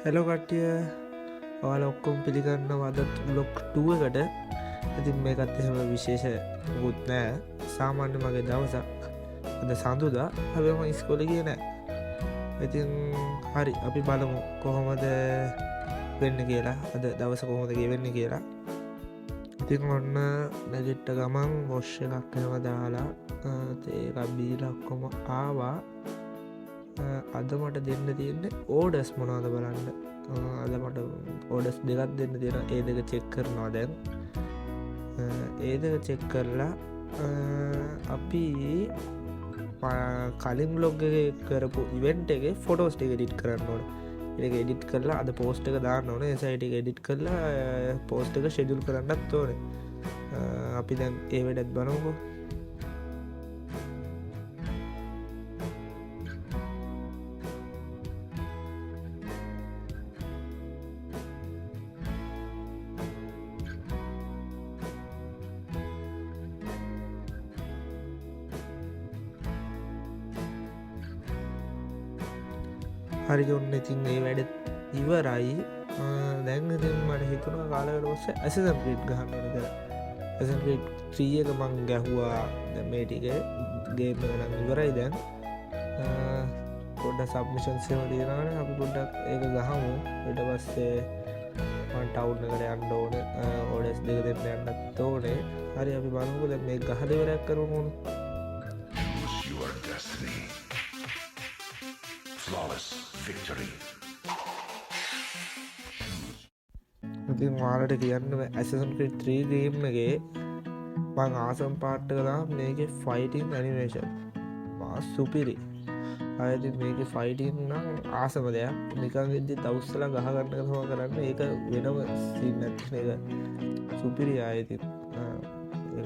Hello කට්ටිය ඔයාලා ඔක්කොම පිළිගන්නවා අද බ්ලොග් 2 එකට. ඉතින් මේකත් එහෙම විශේෂ මුකුත් නෑ. සාමාන්‍ය මගේ දවසක්. අද සඳුදා. හැබැයි මම ඉස්කෝලේ ගියේ නෑ. ඉතින් හරි අපි බලමු කොහොමද වෙන්නේ කියලා. අද දවස කොහොමද ගෙවෙන්නේ කියලා. ඉතින් ඔන්න නැගිට්ට ගමන් වොෂ් එකක් එහෙම දාලා තේ එකක් බීලා ඔක්කොම ආවා. අද මට දෙන්න තියෙන්නේ ඕඩස් මොනවද බලන්න. අද මට ඕඩස් දෙකක් දෙන්න තියෙන. ඒ දෙක චෙක් කරනවා දැන්. ඒ දෙක චෙක් කරලා අපි කලින් බ්ලොග් එක කරපු ඉවෙන්ට් එකේ ෆොටෝස් ටික එඩිට් කරන්න ඕන. ඒක එඩිට් කරලා අද පෝස්ට් එක දාන්න ඕනේ. ඒ සයිට් එක එඩිට් කරලා පෝස්ට් එක ෂෙඩියුල් කරන්නත් ඕනේ. අපි දැන් ඒ වැඩත් බලමුකෝ. හරි ඔන්න ඉතින් ඒ වැඩ ඉවරයි. දැන් ඉතින් මට හිතුණා කාලකට පස්සේ ඇසසන් ක්‍රීඩ් ගහන්න ඕන කියලා. ඇසසන් ක්‍රීඩ් 3 එක මං ගැහුවා. දැන් මේ ටික ගේම් එක නම් ඉවරයි දැන්. පොඩ්ඩක් සබ්මිෂන්ස් ඒවා තියෙනවානේ. අපි පොඩ්ඩක් ඒක ගහමු. ඊට පස්සේ මම ටවුන් එකට යන්න ඕනේ. ඕඩස් දෙක දෙන්න යන්නත් ඕනේ. හරි අපි බලමුකෝ දැන් මේක ගහලා ඉවරයක් කරමු ඕනේ. Flawless victory. ඉතින් ඔයාලට කියන්න ඇසසන් ක්‍රීඩ් 3 ගේම් එකේ මං ආසම් පාර්ට් එක තමයි මේකේ ෆයිටින් ඇනිමේෂන්. මා සුපිරි. ආයෙත් මේකේ ෆයිටින් නම් ආසම දෙයක්. නිකන් ඉද්දි තවුස්සලා ගහ ගන්න එක තමයි කරන්නේ. ඒක වෙනම සීන් එකක්. ඒක සුපිරි ආයෙත් ඒක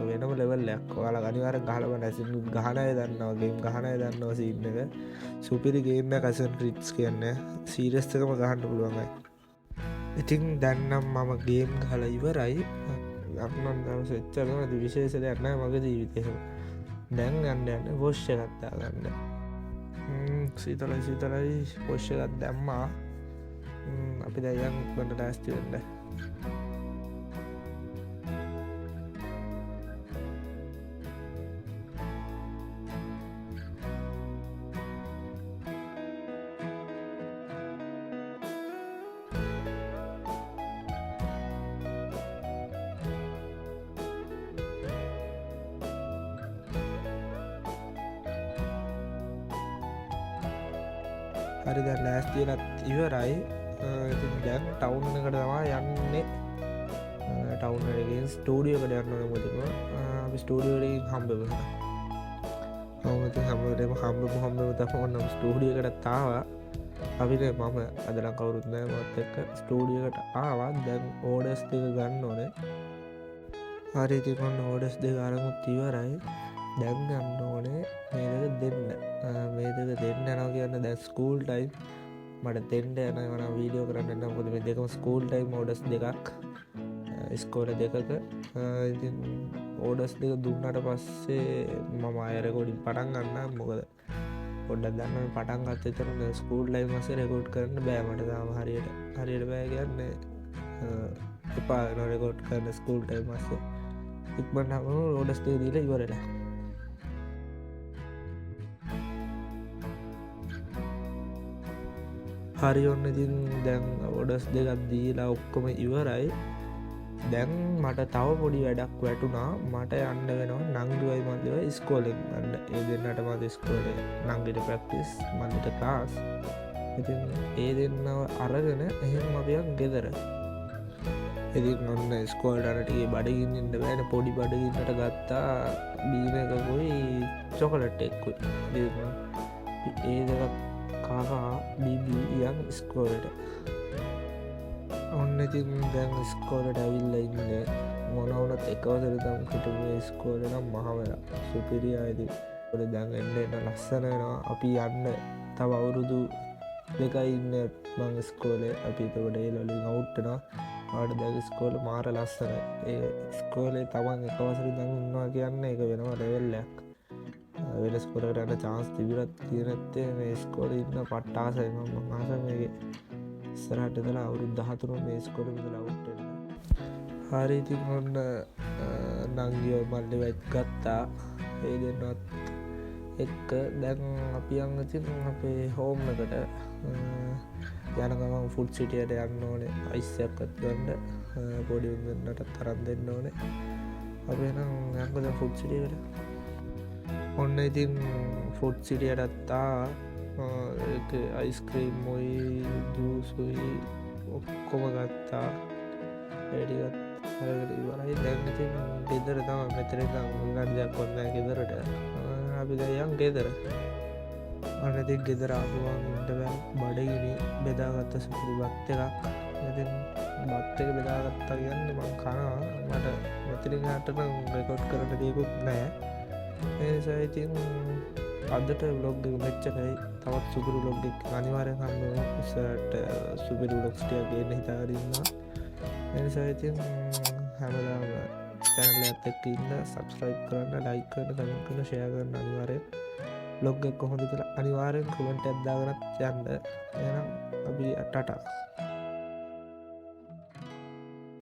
වෙනම ලෙවල් එකක්. ඔයාලා අනිවාර්යෙන් ගහලා බලන්න. ඇසසන් ගහන අය දන්නවා, ගේම් ගහන අය දන්නවා සීන් එක. සුපිරි ගේම් එකක් ඇසසන් ක්‍රීඩ්ස් කියන්නේ. සීරියස් එකම ගහන්න පුළුවන් අය. ඉතින් දැන්නම් මම ගේම් ගහලා ඉවරයි. යන්නන් දවස් එච්චරම විශේෂ දෙයක් නෑ මගේ ජීවිතේ. දැන් යන්න වොෂ් එකක් දාගන්න. සීතලයි වොෂ් එකක් දැම්මා. අපි දැන් යන් ගන්න ලෑස්ති වෙන්න. හරි දැන් ලෑස්තියලත් ඉවරයි. ඉතින් දැන් ටවුන් එකට තමයි යන්නේ. ටවුන් එකෙන් ස්ටුඩියෝ එකට යන්න ඕනේ මොකද අපි ස්ටුඩියෝ එකෙන් හම්බෙමු. ඉතින් හැමෝටම හම්බෙමු තමයි ඔන්න ස්ටුඩියෝ එකට ආවා. අපිට මම අද නම් කවුරුත් නැහැ මත් එක්ක ස්ටුඩියෝ එකට ආවා. දැන් ඕඩර්ස් දෙක ගන්න ඕනේ. හරි ඉතින් ඔන්න ඕඩර්ස් දෙක අරමුත් ඉවරයි. දැන් ගන්න ඕනේ මේ දෙක දෙන්න. මේ දෙක දෙන්න යනවා කියන්නේ දැන් ස්කූල් ටයිම්. මට දෙන්න යනවා නම් වීඩියෝ කරන්න යනවා. මොකද මේ දෙකම ස්කූල් ටයිම් ඕඩර්ස් දෙකක්. ඉස්කෝලේ දෙකක. ඉතින් ඕඩර්ස් දෙක දුන්නාට පස්සේ මම ආයෙ රෙකෝඩින් පටන් ගන්නම්. මොකද පොඩ්ඩක් දන්න පටන් ගත්ත විතර ස්කූල් ටයිම් මාසේ රෙකෝඩ් කරන්න බෑ මට තාම හරියට බෑ කියන්නේ. එපා වෙනවා රෙකෝඩ් කරන්න ස්කූල් ටයිම් මාසේ. ඉක්මනටම ඕඩර්ස් දෙක දීලා ඉවරලා. හරි ඔන්න ඉතින් දැන් ඔඩස් දෙකක් දීලා ඔක්කොම ඉවරයි. දැන් මට තව පොඩි වැඩක් වැටුණා. මට යන්න වෙනවා නංගිවයි මල්ලිවයි ඉස්කෝලෙන් යන්න. ඒ දෙන්නට මට ඉස්කෝලේ නංගිට ප්‍රැක්ටිස් මල්ලිට ක්ලාස්. ඉතින් ඒ දෙන්නව අරගෙන එහෙම අපි යන් ගෙදර. ඉතින් ඔන්න ඉස්කෝලේට අර ටිකේ බඩගින්න ඉන්න බෑනේ. පොඩි බඩගින්නට ගත්තා බීන එකකුයි චොකලට් එකකුයි. ඉතින් ඒ දෙක කාකා බීබී යන් ස්කෝලට. ඔන්න ඉතින් දැන් ස්කෝලට ඇවිල්ලා ඉන්නේ. මොනවුනත් එකවසර තම හිටපු ස්කෝල නම් මහවලා සුපිරි අයදී. ඔය දැන් එන්න ලස්සන වෙනවා. අපි යන්න තව අවුරුදු දෙකයි ඉන්න මං ස්කෝලේ. අපි එතකොට ඒ වලින් අවුට් වෙනවා. ආවට දැන් ස්කෝල මාර ලස්සනයි. ඒ ස්කෝලේ තමන් එකවසර දැන් ඉන්නවා කියන්නේ ඒක වෙනම ලෙවල් එකක්. වෙන ස්කෝලට යන්න chance තිබුණත් තියෙන නැත්තේ මේ ස්කෝලේ ඉන්න පට්ට ආසයි. මම ආසයි මේකේ ඉස්සරහට ඉඳලා අවුරුදු 13 මේ ඉස්කෝලේ ඉඳලා අවුට් වෙන්න. හරි ඉතින් ඔන්න නංගියෝ මල්ලිවත් ගත්තා. ඒ දෙන්නත් එක්ක දැන් අපි යන් ඉතින් අපේ හෝම් එකට යන ගමන් ෆුඩ් සිටියට යන්න ඕනේ. අයිස් එකක්වත් ගන්න පොඩි උන්දන්නට තරම් දෙන්න ඕනේ. අපි නම් යන්කෝ දැන් ෆුඩ් සිටියට. ඔන්න ඉතින් ෆුඩ් සිටියටත් ඒක අයිස්ක්‍රීම් මොයි ජූසුයි ඔක්කොම ගත්තා. ඒටිකත් අරගෙන ඉවරයි. දැන් ඉතින් ගෙදර තමයි මෙතන ඉඳන් උන්ගන්න දෙයක් වුණේ නැහැ ගෙදරට. අපි දැන් යන් ගෙදර. අන්න ඉතින් ගෙදර ආපුවම ඉන්න බෑ. බඩගිනි බෙදාගත්ත සුපුරු බත් එකක්. ඉතින් බත් එක බෙදාගත්තා කියන්නේ මම කනවා. මට මෙතනින් ආට නම් රෙකෝඩ් කරන්න දෙයක්වත් නැහැ. ඒ නිසා ඉතින් අදට vlog එක මෙච්චරයි. තවත් සුපිරි vlog එකක් අනිවාර්යෙන් හම්බ වෙනවා. ඉස්සරහට සුපිරි vlogs ටිකක් ගේන්න හිතාගෙන ඉන්නවා. ඒ නිසා ඉතින් හැමදාම channel එකත් එක්ක ඉන්න subscribe කරන්න, like කරන්න, comment කරන්න, share කරන්න අනිවාර්යෙන්. vlog එක කොහොමද කියලා අනිවාර්යෙන් comment එකක් දාගෙන යන්න. එහෙනම් අපි ටටා.